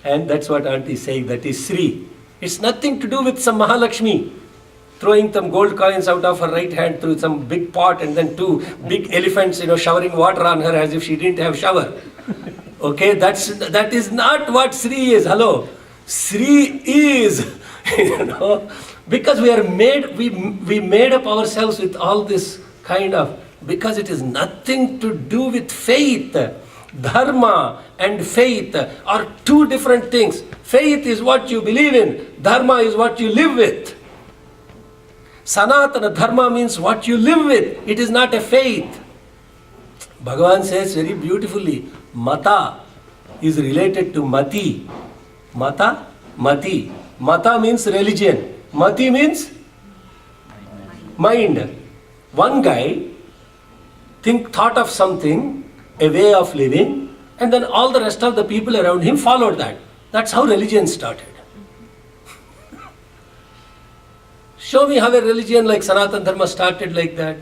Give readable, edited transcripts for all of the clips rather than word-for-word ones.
And that's what auntie is saying, that is Sri. It's nothing to do with some Mahalakshmi throwing some gold coins out of her right hand through some big pot and then two big elephants, showering water on her as if she didn't have shower. Okay, that is not what Sri is. Hello. Sri is, because we made up ourselves with all this kind of, because it is nothing to do with faith. Dharma and faith are two different things. Faith is what you believe in. Dharma is what you live with. Sanatana Dharma means what you live with. It is not a faith. Bhagavan says very beautifully, Mata is related to Mati. Mata, Mati. Mata means religion. Mati means mind. One guy thought of something, a way of living, and then all the rest of the people around him followed that. That's how religion started. Show me how a religion like Sanatana Dharma started like that.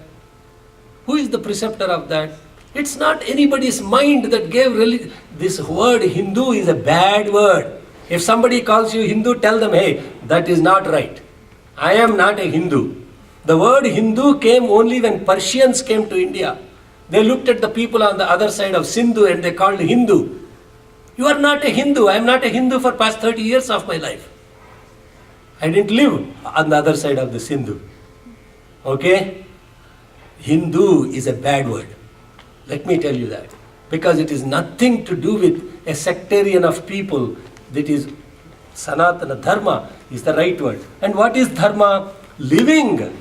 Who is the preceptor of that? It's not anybody's mind that gave religion. This word Hindu is a bad word. If somebody calls you Hindu, tell them, hey, that is not right. I am not a Hindu. The word Hindu came only when Persians came to India. They looked at the people on the other side of Sindhu and they called Hindu. You are not a Hindu. I am not a Hindu for past 30 years of my life. I didn't live on the other side of the Sindhu. Okay? Hindu is a bad word. Let me tell you that. Because it is nothing to do with a sectarian of people. That is, Sanatana Dharma is the right word. And what is Dharma? Living.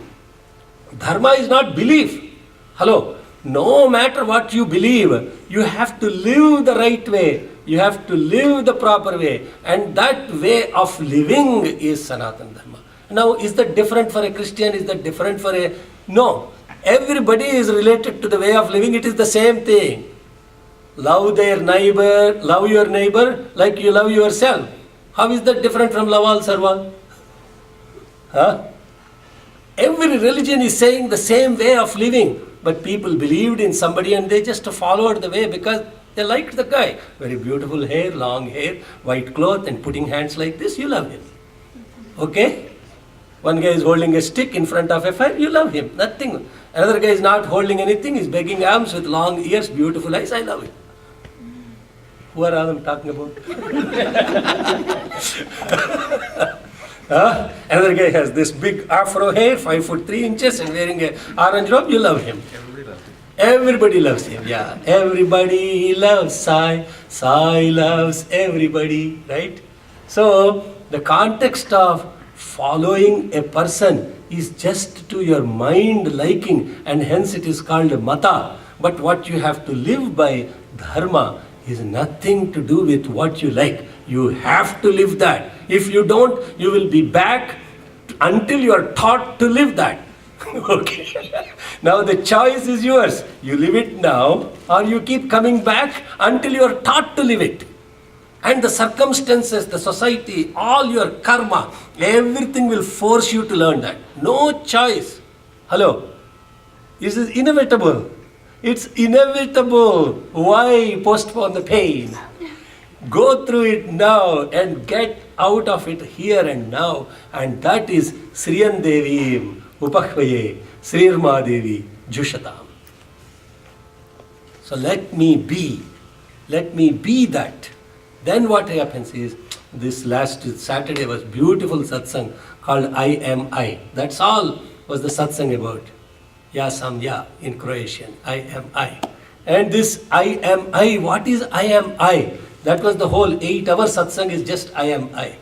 Dharma is not belief. Hello. No matter what you believe, you have to live the right way. You have to live the proper way. And that way of living is Sanatana Dharma. Now, is that different for a Christian? Is that different for a... No. Everybody is related to the way of living. It is the same thing. Love their neighbor, love your neighbor like you love yourself. How is that different from love all serve all? Huh? Every religion is saying the same way of living. But people believed in somebody and they just followed the way because they liked the guy. Very beautiful hair, long hair, white cloth and putting hands like this, you love him. Okay? One guy is holding a stick in front of a fire, you love him. Nothing. Another guy is not holding anything, he's begging arms with long ears, beautiful eyes, I love him. Who are all talking about? Another guy has this big afro hair, 5 foot 3 inches and wearing an orange robe, you love him. Everybody loves him, yeah. Everybody loves Sai. Sai loves everybody, right? So, the context of following a person is just to your mind liking and hence it is called Mata. But what you have to live by, Dharma, is nothing to do with what you like. You have to live that. If you don't, you will be back until you are taught to live that. Okay. Now the choice is yours. You live it now or you keep coming back until you are taught to live it. And the circumstances, the society, all your karma, everything will force you to learn that. No choice. Hello. This is inevitable. It's inevitable. Why postpone the pain? Go through it now and get out of it here and now. And that is Sriyan Devi Upahvaye Srirma Devi Jushatam. So let me be that. Then what happens is, this last Saturday was beautiful satsang called I Am I. That's all was the satsang about. Ya Sam Ya in Croatian. I Am I. And this I Am I, what is I Am I? That was the whole 8-hour satsang is just I Am I.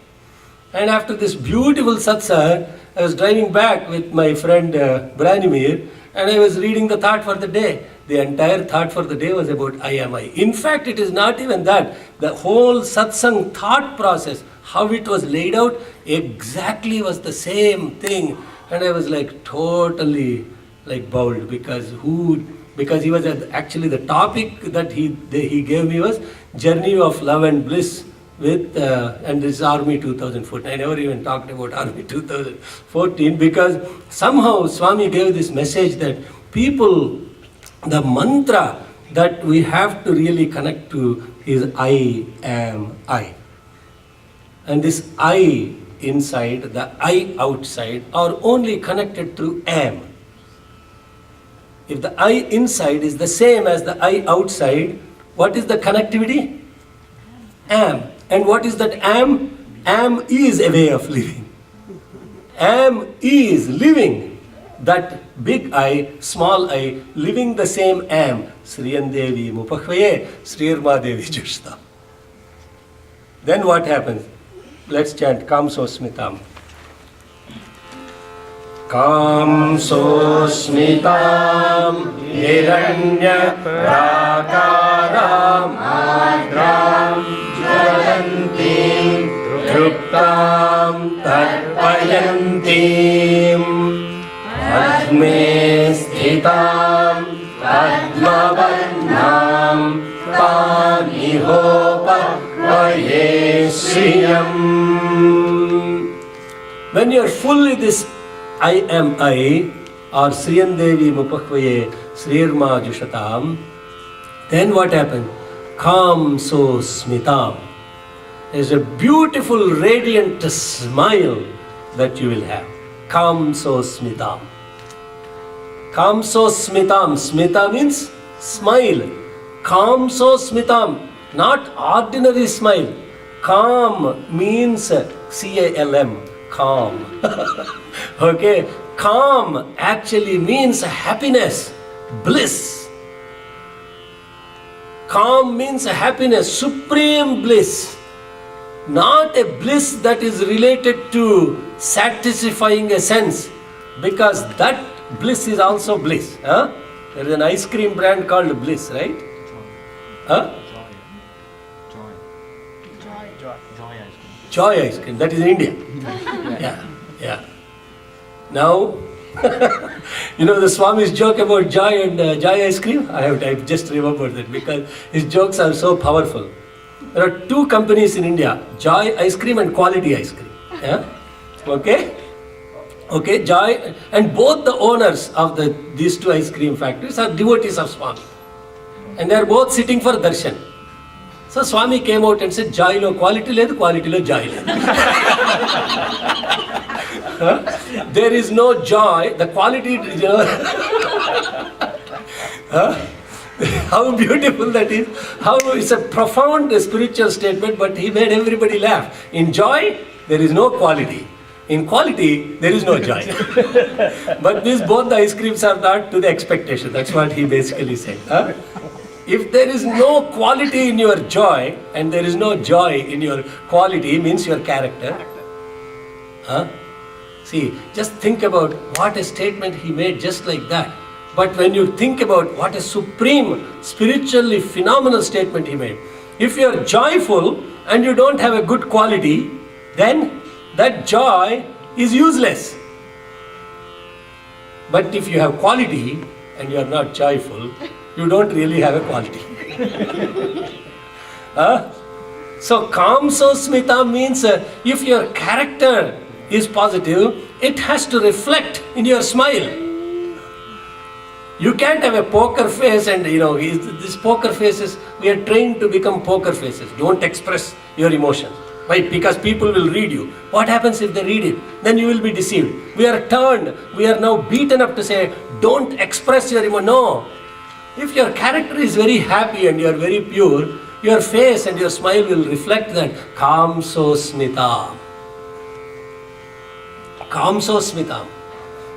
And after this beautiful satsang, I was driving back with my friend Branimir and I was reading the thought for the day. The entire thought for the day was about I Am I. In fact, it is not even that. The whole satsang thought process, how it was laid out, exactly was the same thing. And I was like totally like bowled because he was actually the topic that he gave me was Journey of Love and Bliss with and this Army 2014. I never even talked about Army 2014 because somehow Swami gave this message that people, the mantra that we have to really connect to is I am I. and this I inside, the I outside are only connected through am. If the I inside is the same as the I outside, what is the connectivity? Am. And what is that am? Am is a way of living. Am is living. That big I, small I, living the same am. Sriyandevi Mupahvaye, Srirma Devi Jushta. Then what happens? Let's chant Kamso Smitam. Kamsosmitam Hiranya Prakaram Adram Jalantim Druptam Tarpayantim Padme Sthitam Padmavarnam Pamihopahvaye Shriyam. When you are full with this I am I, or Sriyandevi Mupahvaye Srirma Jushatam, then what happens? Kamso Smitam. There's a beautiful radiant smile that you will have. Kamso Smitam. Kamso Smitam. Smita means smile. Kamso Smitam. Not ordinary smile. Kam means C-A-L-M. Calm. Okay, calm actually means happiness, bliss. Calm means happiness, supreme bliss. Not a bliss that is related to satisfying a sense, because that bliss is also bliss. Huh? There is an ice cream brand called Bliss, right? Huh? Joy ice cream, that is in India. Yeah. Now, you know the Swami's joke about joy and joy ice cream? I just remembered that because his jokes are so powerful. There are two companies in India, Joy Ice Cream and Quality Ice Cream. Yeah? Okay, Joy, and both the owners of these two ice cream factories are devotees of Swami. And they are both sitting for darshan. So Swami came out and said, Joy lo quality ledu, quality lo joy ledu. There is no joy, the quality, you know. How beautiful that is. How it's a profound spiritual statement, but he made everybody laugh. In joy, there is no quality. In quality, there is no joy. But both the ice creams are not to the expectation. That's what he basically said. If there is no quality in your joy, and there is no joy in your quality, means your character. See, just think about what a statement he made just like that. But when you think about what a supreme, spiritually phenomenal statement he made, if you are joyful and you don't have a good quality, then that joy is useless. But if you have quality and you are not joyful, you don't really have a quality. So Kamso Smita means if your character is positive, it has to reflect in your smile. You can't have a poker face and these poker faces, we are trained to become poker faces. Don't express your emotions. Why? Because people will read you. What happens if they read it? Then you will be deceived. We are turned, we are now beaten up to say, don't express your emotion. No. If your character is very happy and you are very pure, your face and your smile will reflect that. Kamso Smita. Kamso Smitam.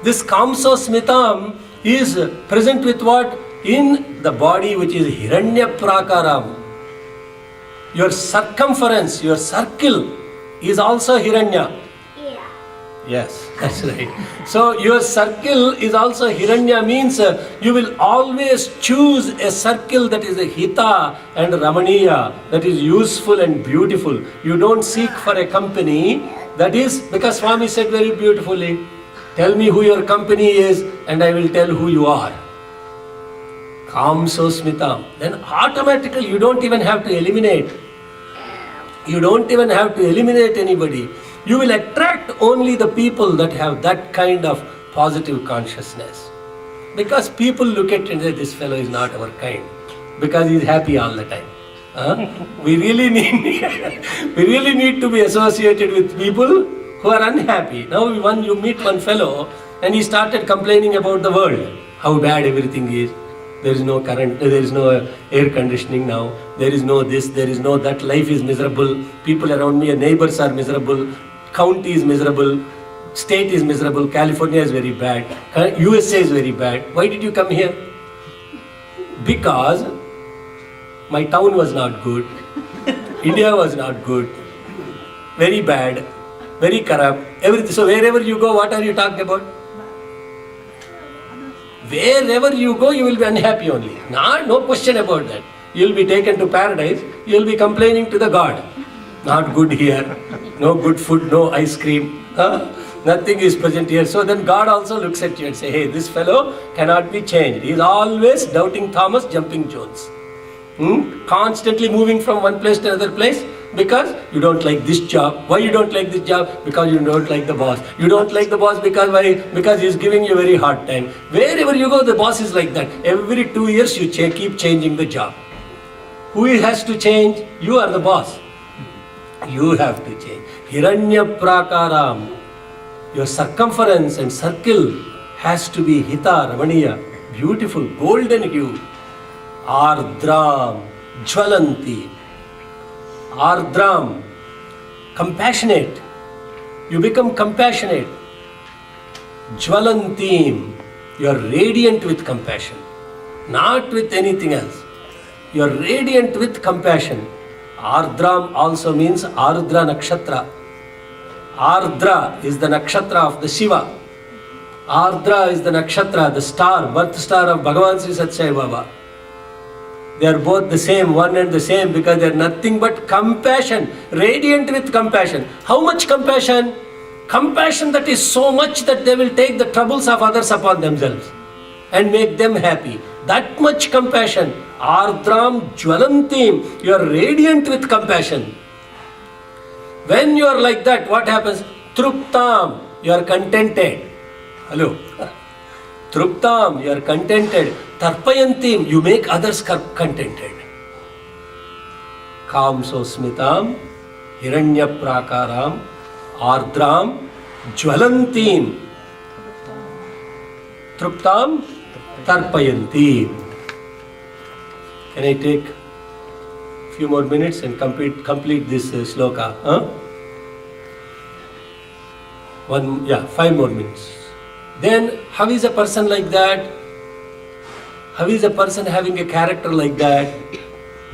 This Kamso Smitam is present with what? In the body which is Hiranya Prakaram. Your circumference, your circle is also Hiranya. Yeah. Yes, that's right. So your circle is also Hiranya, means you will always choose a circle that is a Hita and Ramaniya, that is useful and beautiful. You don't seek for a company that is, because Swami said very beautifully, tell me who your company is and I will tell who you are. Kamso Smitam. Then automatically you don't even have to eliminate. You don't even have to eliminate anybody. You will attract only the people that have that kind of positive consciousness. Because people look at it and say, this fellow is not our kind. Because he is happy all the time. We really need to be associated with people who are unhappy. Now you meet one fellow and he started complaining about the world, how bad everything is. There is no current, there is no air conditioning now, there is no this, there is no that, life is miserable, people around me, neighbors are miserable, county is miserable, state is miserable, California is very bad, USA is very bad. Why did you come here? Because my town was not good, India was not good, very bad, very corrupt, everything. So wherever you go, what are you talking about? Wherever you go, you will be unhappy only. No question about that. You will be taken to paradise, you will be complaining to the God. Not good here, no good food, no ice cream, nothing is present here. So then God also looks at you and say, hey, this fellow cannot be changed. He is always doubting Thomas, jumping Jones. Constantly moving from one place to another place because you don't like this job. Why you don't like this job? Because you don't like the boss. You don't like the boss because why? Because he is giving you a very hard time. Wherever you go, the boss is like that. Every 2 years you keep changing the job. Who has to change? You are the boss. You have to change. Hiranya Prakaram. Your circumference and circle has to be Hita Ramaniya, beautiful, golden hue. Ardram, Jwalanti. Ardram, compassionate. You become compassionate. Jwalantim, you are radiant with compassion, not with anything else. You are radiant with compassion. Ardram also means Ardra Nakshatra. Ardra is the nakshatra of the Shiva. Ardra is the nakshatra, the star, birth star of Bhagavan Sri Sathya Sai Baba. They are both the same, one and the same, because they are nothing but compassion, radiant with compassion. How much compassion? Compassion that is so much that they will take the troubles of others upon themselves and make them happy. That much compassion. Ardram Jwalantim, you are radiant with compassion. When you are like that, what happens? Truptam, you are contented. Hello. Truptam, you are contented. Tarpayantim, you make others contented. Kamso Smitam, Hiranya Prakaram, Ardram, Jwalantim. Truptam, Tarpayantim. Can I take a few more minutes and complete this sloka? 5 more minutes. Then, how is a person like that? How is a person having a character like that?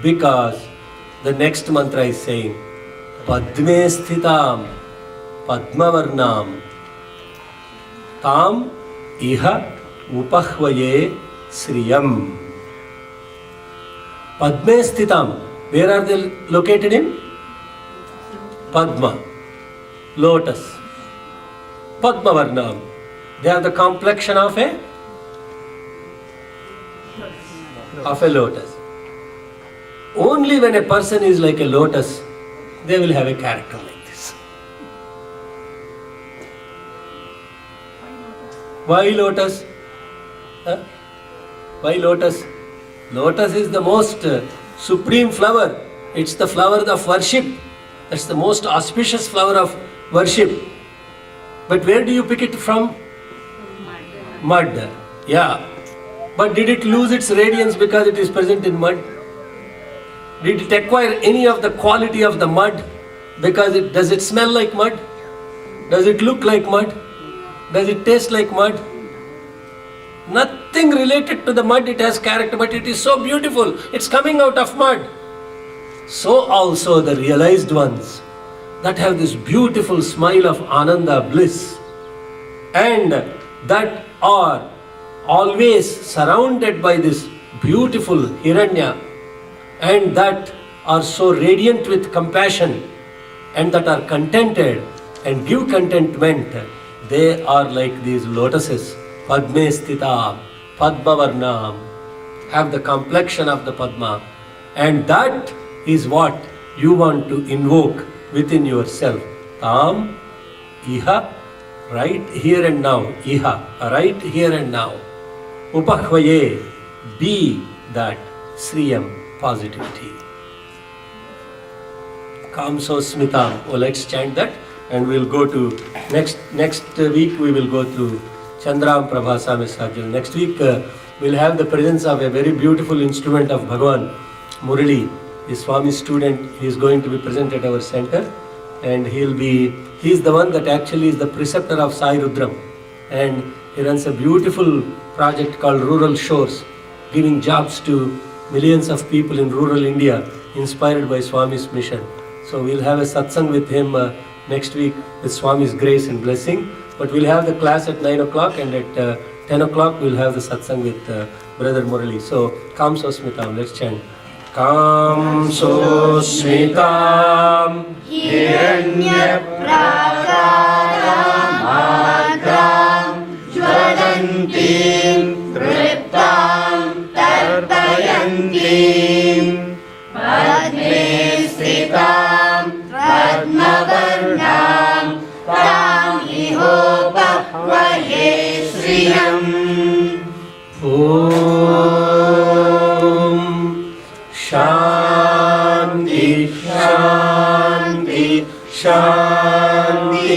Because the next mantra is saying, Padme Sthitam, Padmavarnam, Tam Iha Upahvaye Sriyam. Padme Sthitam, where are they located in? Padma, lotus. Padmavarnam, they have the complexion of a lotus. Only when a person is like a lotus, they will have a character like this. Why lotus? Why lotus? Lotus is the most supreme flower. It's the flower of worship. That's the most auspicious flower of worship. But where do you pick it from? Mud. Yeah. But did it lose its radiance because it is present in mud? Did it acquire any of the quality of the mud because does it smell like mud? Does it look like mud? Does it taste like mud? Nothing related to the mud. It has character, but it is so beautiful. It's coming out of mud. So also the realized ones that have this beautiful smile of Ananda, bliss, and that are always surrounded by this beautiful Hiranya, and that are so radiant with compassion, and that are contented and give contentment, they are like these lotuses. Padme Sthitam, Padmavarnam, have the complexion of the Padma, and that is what you want to invoke within yourself. Tam, Iha, right here and now. Iha, right here and now. Upahvaye, be that Sriyam, positivity. Kamso Smitam. Oh, let's chant that, and we'll go to next week. We will go to Chandram Prabhasa Sajal. Next week we'll have the presence of a very beautiful instrument of Bhagavan, Murali, his Swami's student. He is going to be present at our center, and he is the one that actually is the preceptor of Sai Rudram, and he runs a beautiful project called Rural Shores, giving jobs to millions of people in rural India, inspired by Swami's mission. So we'll have a satsang with him next week with Swami's grace and blessing. But we'll have the class at 9 o'clock, and at 10 o'clock we'll have the satsang with Brother Murali. So Kamso Smitam, let's chant. Kamso Smitam Hiranyaprakaram Jvalantim Triptam Tarpayantim Padme Sritam Padmavarnam Tam Ihopahvaye Sriyam. Om Shanti Shanti Shanti.